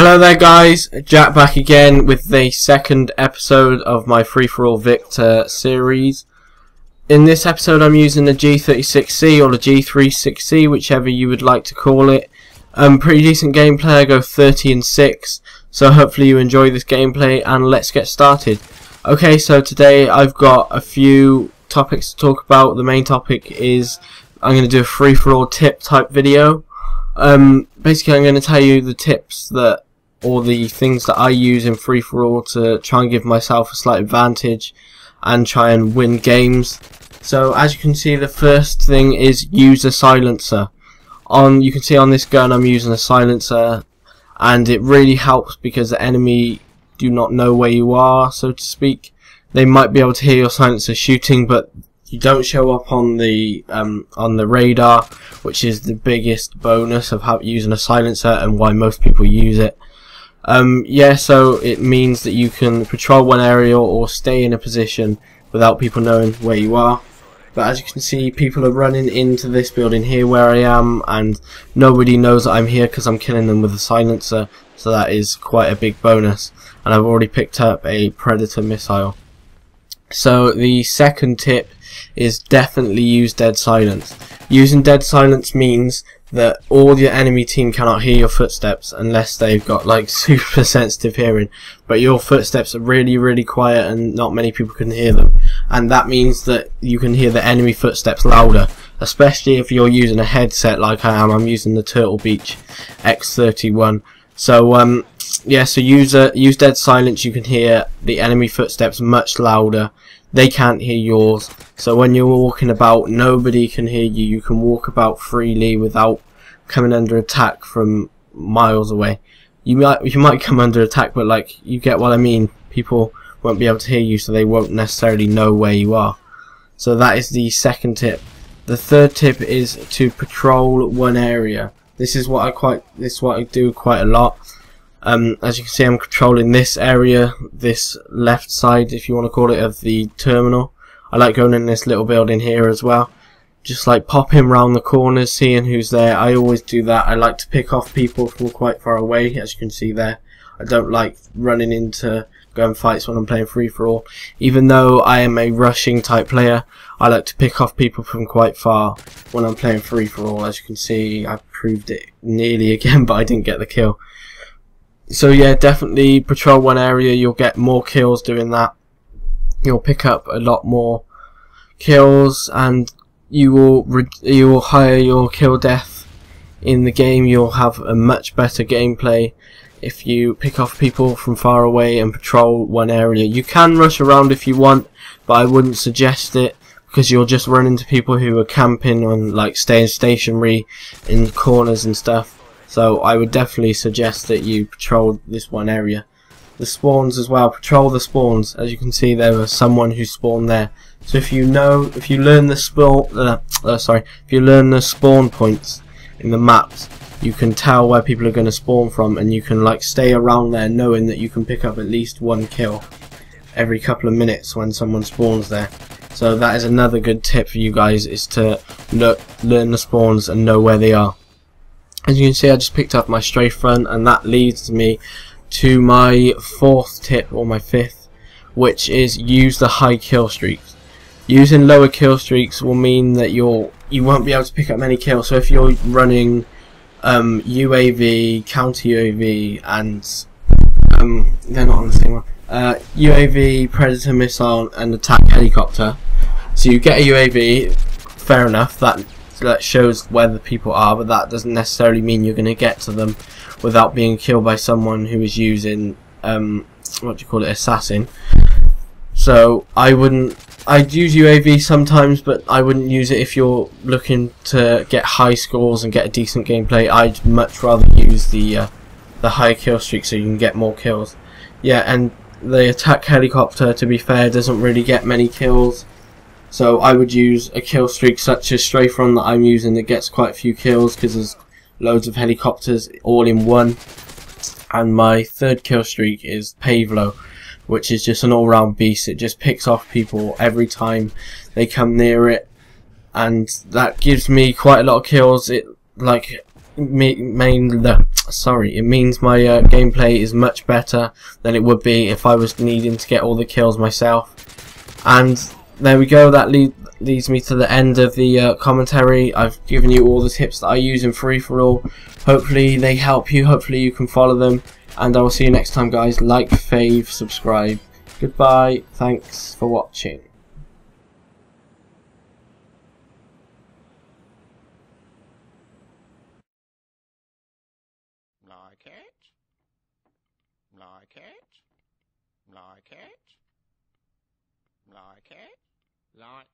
Hello there guys, Jack back again with the second episode of my free-for-all Victor series. In this episode I'm using the G36C or the G36C, whichever you would like to call it. Pretty decent gameplay, I go 30-6, so hopefully you enjoy this gameplay and let's get started. Okay, so today I've got a few topics to talk about. The main topic is I'm going to do a free-for-all tip type video. Basically I'm going to tell you the tips or the things that I use in free-for-all to try and give myself a slight advantage and try and win games. So as you can see, the first thing is use a silencer. You can see on this gun I'm using a silencer, and it really helps because the enemy do not know where you are, so to speak. They might be able to hear your silencer shooting, but you don't show up on the radar, which is the biggest bonus of using a silencer and why most people use it. Yeah, so it means that you can patrol one area or stay in a position without people knowing where you are. But as you can see, people are running into this building here where I am, and nobody knows that I'm here because I'm killing them with a silencer, so that is quite a big bonus. And I've already picked up a Predator missile. So the second tip is definitely use dead silence. Using dead silence means that all your enemy team cannot hear your footsteps unless they've got like super sensitive hearing, but your footsteps are really quiet and not many people can hear them, and that means that you can hear the enemy footsteps louder, especially if you're using a headset like I am. I'm using the Turtle Beach X31. So yeah, so use dead silence. You can hear the enemy footsteps much louder. They can't hear yours, so when you're walking about, nobody can hear you. You can walk about freely without coming under attack from miles away. You might come under attack, but like, you get what I mean. People won't be able to hear you, so they won't necessarily know where you are. So that is the second tip. The third tip is to patrol one area. This is what I do quite a lot. As you can see, I'm controlling this area, this left side, if you want to call it, of the terminal. I like going in this little building here as well. Just like popping round the corners, seeing who's there. I always do that. I like to pick off people from quite far away, as you can see there. I don't like running into gunfights when I'm playing free-for-all. Even though I am a rushing type player, I like to pick off people from quite far when I'm playing free-for-all. As you can see, I proved it nearly again, but I didn't get the kill. So yeah, definitely patrol one area. You'll get more kills doing that. You'll pick up a lot more kills, and you will higher your kill death in the game. You'll have a much better gameplay if you pick off people from far away and patrol one area. You can rush around if you want, but I wouldn't suggest it, because you'll just run into people who are camping on, like, staying stationary in corners and stuff. So I would definitely suggest that you patrol this one area. The spawns as well, patrol the spawns. As you can see, there was someone who spawned there. So if you learn the spawn points in the maps, you can tell where people are going to spawn from, and you can like stay around there knowing that you can pick up at least one kill every couple of minutes when someone spawns there. So that is another good tip for you guys, is to learn the spawns and know where they are. As you can see, I just picked up my strafe front, and that leads me to my fourth tip, or my fifth, which is use the high kill streaks. Using lower kill streaks will mean that you won't be able to pick up many kills. So if you're running UAV, counter UAV, and they're not on the same one. UAV, Predator missile, and attack helicopter. So you get a UAV, fair enough. That shows where the people are, but that doesn't necessarily mean you're going to get to them without being killed by someone who is using assassin. So I'd use UAV sometimes, but I wouldn't use it if you're looking to get high scores and get a decent gameplay. I'd much rather use the high kill streak so you can get more kills. Yeah, and the attack helicopter, to be fair, doesn't really get many kills. So I would use a kill streak such as strafe run that I'm using that gets quite a few kills, because there's loads of helicopters all in one. And my third kill streak is Pavlo, which is just an all-round beast. It just picks off people every time they come near it, and that gives me quite a lot of kills. It like it means my gameplay is much better than it would be if I was needing to get all the kills myself. And there we go, that leads me to the end of the commentary. I've given you all the tips that I use in free-for-all. Hopefully they help you, hopefully you can follow them, and I will see you next time, guys. Like, fave, subscribe. Goodbye, thanks for watching. Like it? Like it? Like it? Like it? Like.